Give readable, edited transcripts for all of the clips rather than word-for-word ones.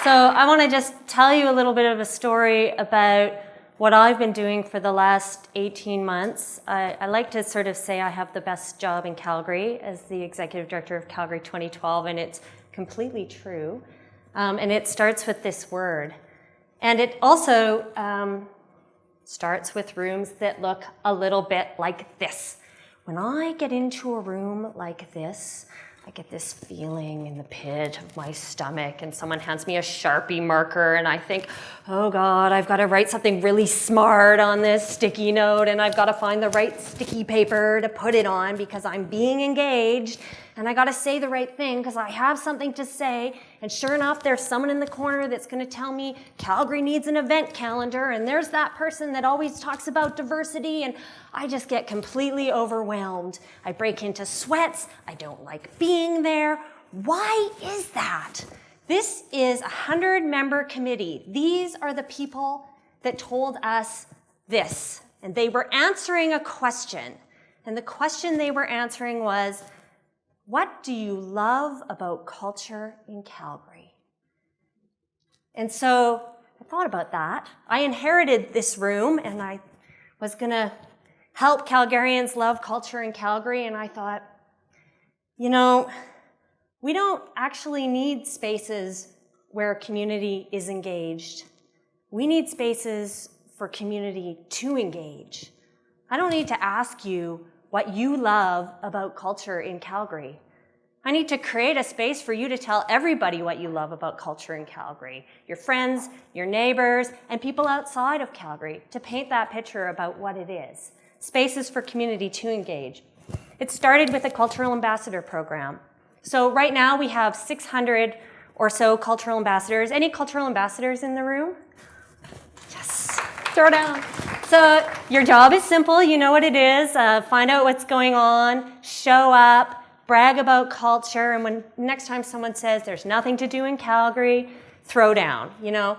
So I want to just tell you a little bit of a story about what I've been doing for the last 18 months. I like to sort of say I have the best job in Calgary as the Executive Director of Calgary 2012, and it's completely true. And it starts with this word. And it also starts with rooms that look a little bit like this. When I get into a room like this, I get this feeling in the pit of my stomach, and someone hands me a Sharpie marker, and I think, oh God, I've got to write something really smart on this sticky note, and I've got to find the right sticky paper to put it on because I'm being engaged, and I got to say the right thing because I have something to say. And sure enough, there's someone in the corner that's going to tell me Calgary needs an event calendar, and there's that person that always talks about diversity, and I just get completely overwhelmed. I break into sweats. I don't like being there. Why is that? This is a 100-member committee. These are the people that told us this, and they were answering a question. And the question they were answering was, what do you love about culture in Calgary? And so I thought about that. I inherited this room, and I was going to help Calgarians love culture in Calgary, and I thought, you know, we don't actually need spaces where community is engaged. We need spaces for community to engage. I don't need to ask you what you love about culture in Calgary. I need to create a space for you to tell everybody what you love about culture in Calgary, your friends, your neighbors, and people outside of Calgary, to paint that picture about what it is. Spaces for community to engage. It started with a cultural ambassador program. So right now we have 600 or so cultural ambassadors. Any cultural ambassadors in the room? Yes, throw down. So your job is simple, you know what it is. Find out what's going on, show up, brag about culture, and when next time someone says there's nothing to do in Calgary, throw down, you know.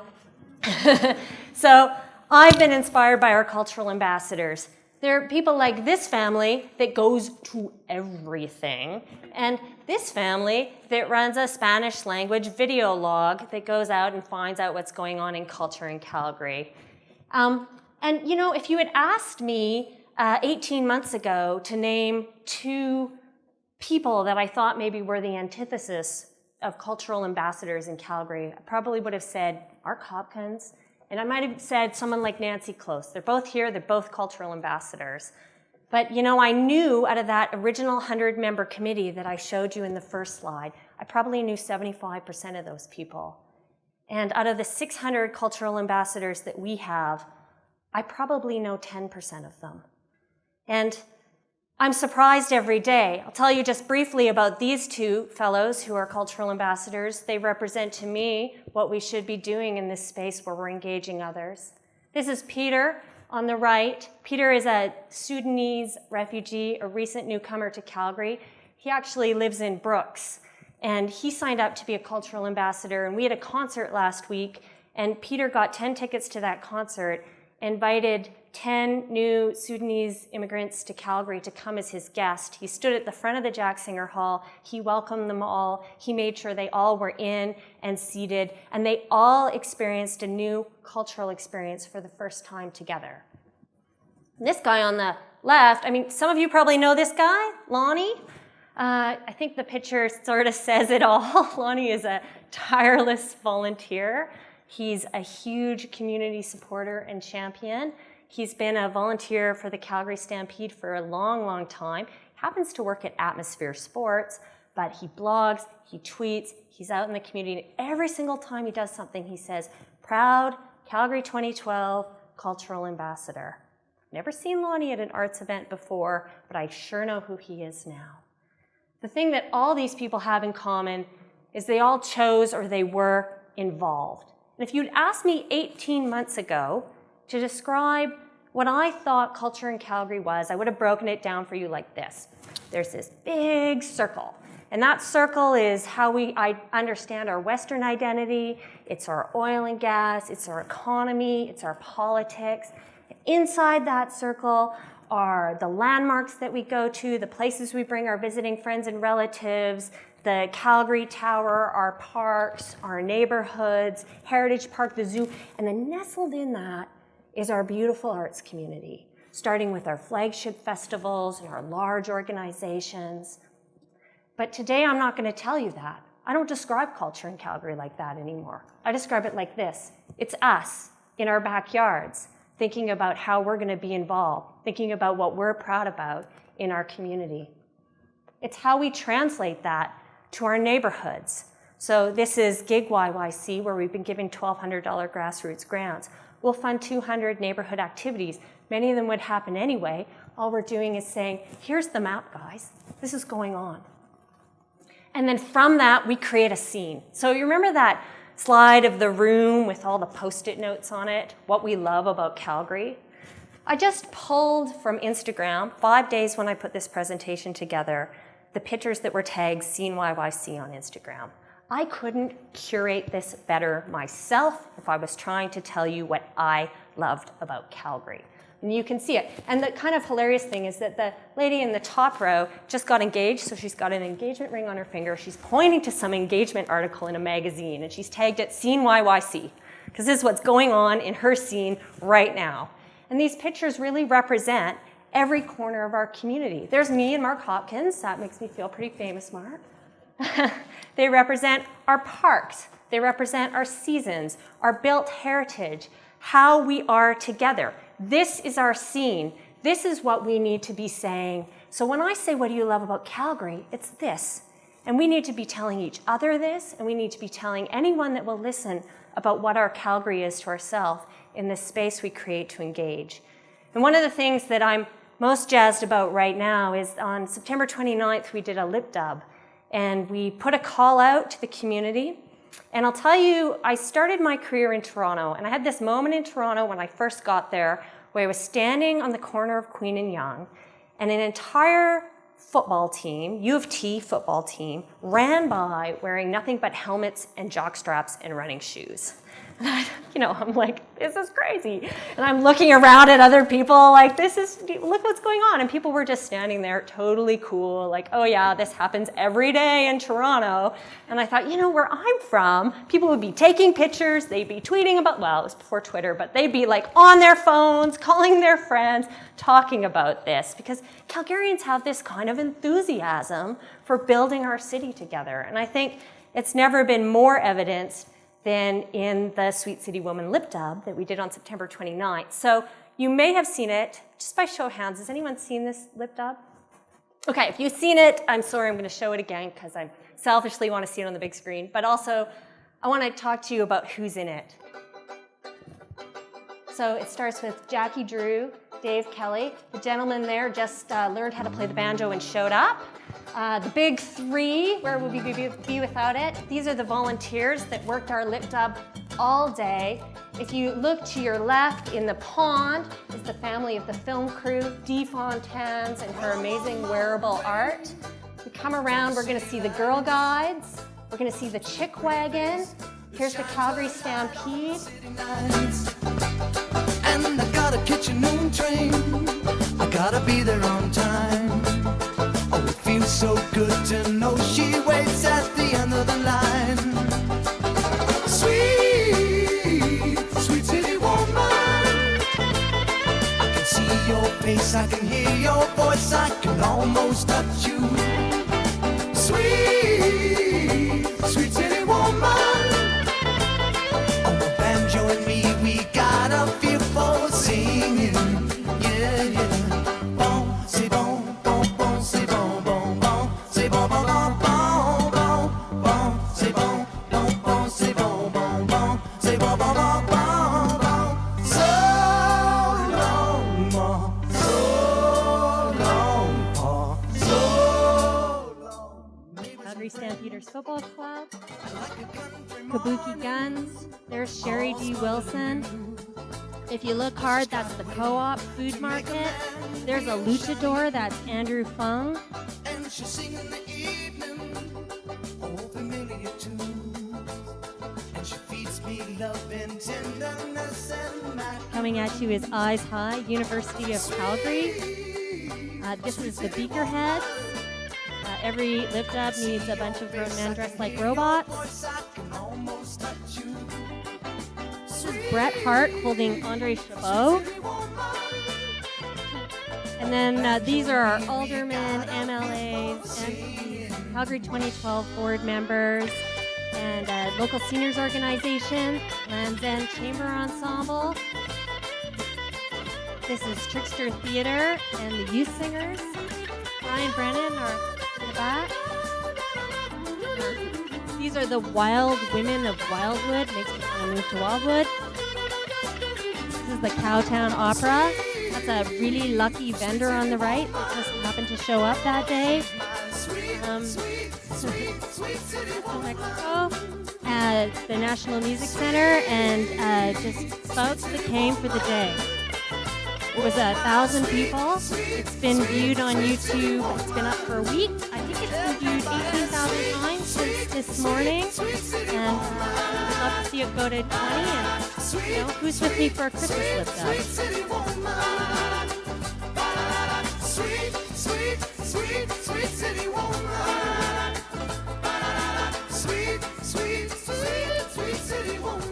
So I've been inspired by our cultural ambassadors. There are people like this family that goes to everything, and this family that runs a Spanish language video log that goes out and finds out what's going on in culture in Calgary. And you know, if you had asked me 18 months ago to name two people that I thought maybe were the antithesis of cultural ambassadors in Calgary, I probably would have said Mark Hopkins, and I might have said someone like Nancy Close. They're both here, they're both cultural ambassadors. But you know, I knew out of that original 100-member committee that I showed you in the first slide, I probably knew 75% of those people. And out of the 600 cultural ambassadors that we have, I probably know 10% of them. And I'm surprised every day. I'll tell you just briefly about these two fellows who are cultural ambassadors. They represent to me what we should be doing in this space where we're engaging others. This is Peter on the right. Peter is a Sudanese refugee, a recent newcomer to Calgary. He actually lives in Brooks, and he signed up to be a cultural ambassador, and we had a concert last week, and Peter got 10 tickets to that concert, invited 10 new Sudanese immigrants to Calgary to come as his guest. He stood at the front of the Jack Singer Hall. He welcomed them all. He made sure they all were in and seated, and they all experienced a new cultural experience for the first time together. And this guy on the left, I mean, some of you probably know this guy, Lonnie. I think the picture sort of says it all. Lonnie is a tireless volunteer. He's a huge community supporter and champion. He's been a volunteer for the Calgary Stampede for a long, long time. Happens to work at Atmosphere Sports, but he blogs, he tweets, he's out in the community. And every single time he does something, he says, proud Calgary 2012 cultural ambassador. Never seen Lonnie at an arts event before, but I sure know who he is now. The thing that all these people have in common is they all chose or they were involved. And if you'd asked me 18 months ago to describe what I thought culture in Calgary was, I would have broken it down for you like this. There's this big circle, and that circle is how I understand our Western identity. It's our oil and gas, it's our economy, it's our politics. Inside that circle are the landmarks that we go to, the places we bring our visiting friends and relatives, the Calgary Tower, our parks, our neighborhoods, Heritage Park, the zoo, and then nestled in that is our beautiful arts community, starting with our flagship festivals and our large organizations. But today I'm not going to tell you that. I don't describe culture in Calgary like that anymore. I describe it like this. It's us in our backyards, thinking about how we're going to be involved, thinking about what we're proud about in our community. It's how we translate that to our neighborhoods. So this is Gig YYC, where we've been giving $1,200 grassroots grants. We'll fund 200 neighborhood activities. Many of them would happen anyway. All we're doing is saying, here's the map, guys. This is going on. And then from that, we create a scene. So you remember that slide of the room with all the Post-it notes on it, what we love about Calgary? I just pulled from Instagram, 5 days when I put this presentation together, the pictures that were tagged Scene YYC on Instagram. I couldn't curate this better myself if I was trying to tell you what I loved about Calgary. And you can see it. And the kind of hilarious thing is that the lady in the top row just got engaged, so she's got an engagement ring on her finger. She's pointing to some engagement article in a magazine, and she's tagged it Scene YYC, because this is what's going on in her scene right now. And these pictures really represent every corner of our community. There's me and Mark Hopkins. That makes me feel pretty famous, Mark. They represent our parks. They represent our seasons, our built heritage, how we are together. This is our scene. This is what we need to be saying. So when I say, what do you love about Calgary? It's this. And we need to be telling each other this, and we need to be telling anyone that will listen about what our Calgary is to ourselves in this space we create to engage. And one of the things that I'm most jazzed about right now is on September 29th, we did a lip dub, and we put a call out to the community. And I'll tell you, I started my career in Toronto, and I had this moment in Toronto when I first got there where I was standing on the corner of Queen and Yonge, and an entire football team, U of T football team, ran by wearing nothing but helmets and jockstraps and running shoes. And I'm like, this is crazy. And I'm looking around at other people like, look what's going on. And people were just standing there totally cool, like, oh yeah, this happens every day in Toronto. And I thought, where I'm from, people would be taking pictures, they'd be tweeting about, well, it was before Twitter, but they'd be like on their phones, calling their friends, talking about this. Because Calgarians have this kind of enthusiasm for building our city together. And I think it's never been more evidenced than in the Sweet City Woman lip dub that we did on September 29th. So you may have seen it, just by show of hands. Has anyone seen this lip dub? Okay, if you've seen it, I'm sorry, I'm going to show it again because I selfishly want to see it on the big screen. But also, I want to talk to you about who's in it. So it starts with Jackie Drew, Dave Kelly. The gentleman there just learned how to play the banjo and showed up. The big three, where would we be without it? These are the volunteers that worked our lip dub all day. If you look to your left in the pond is the family of the film crew, Dee Fontaines and her amazing wearable art. We come around, we're going to see the Girl Guides. We're going to see the Chick Wagon. Here's the Calgary Stampede. And I gotta catch a noon train. I gotta be there on time. Oh, it feels so good to know she waits at the end of the line. Sweet, sweet city woman. I can see your face, I can hear your voice, I can almost touch you. Sweet, sweet city woman. Oh, the banjo and me, we got a feel for singing. Yeah, yeah. Bon, c'est bon, bon, bon, c'est bon, bon, bon, c'est bon, bon, bon, bon, bon, bon, c'est bon, bon, bon, c'est bon, bon, bon, c'est bon, bon, bon, bon, bon. So long, more, so long, more, so long. Calgary Stampeders Football Club. Kabuki Guns. There's Sherry G. Wilson. If you look hard, that's the Co-op Food Market. There's a luchador, that's Andrew Fung. Coming at you is Eyes High, University of Calgary. This is the beaker head. Every lift up needs a bunch of grown men dressed like robots. This is Bret Hart holding Andre Chabot. And then these are our aldermen, MLAs, MPs, Calgary 2012 board members, and local seniors organization, Land's End Chamber Ensemble. This is Trickster Theatre and the Youth Singers. Brian Brennan are in the back. These are the Wild Women of Wildwood. Makes me want to move to Wildwood. This is the Cowtown Opera. That's a really lucky vendor on the right that just happened to show up that day. Mexico, the National Music Center, and just folks that came for the day. It was 1,000 people. It's been viewed on YouTube. It's been up for a week. I think it's been viewed 18,000 times since this morning. And I'd love to see it go to 20. And who's with me for a Christmas lift up? Sweet, sweet, sweet, sweet city woman. Sweet, sweet, sweet, sweet city woman.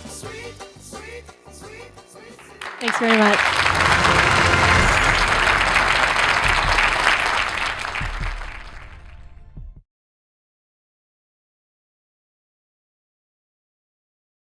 Sweet, sweet, sweet, sweet. Thanks very much.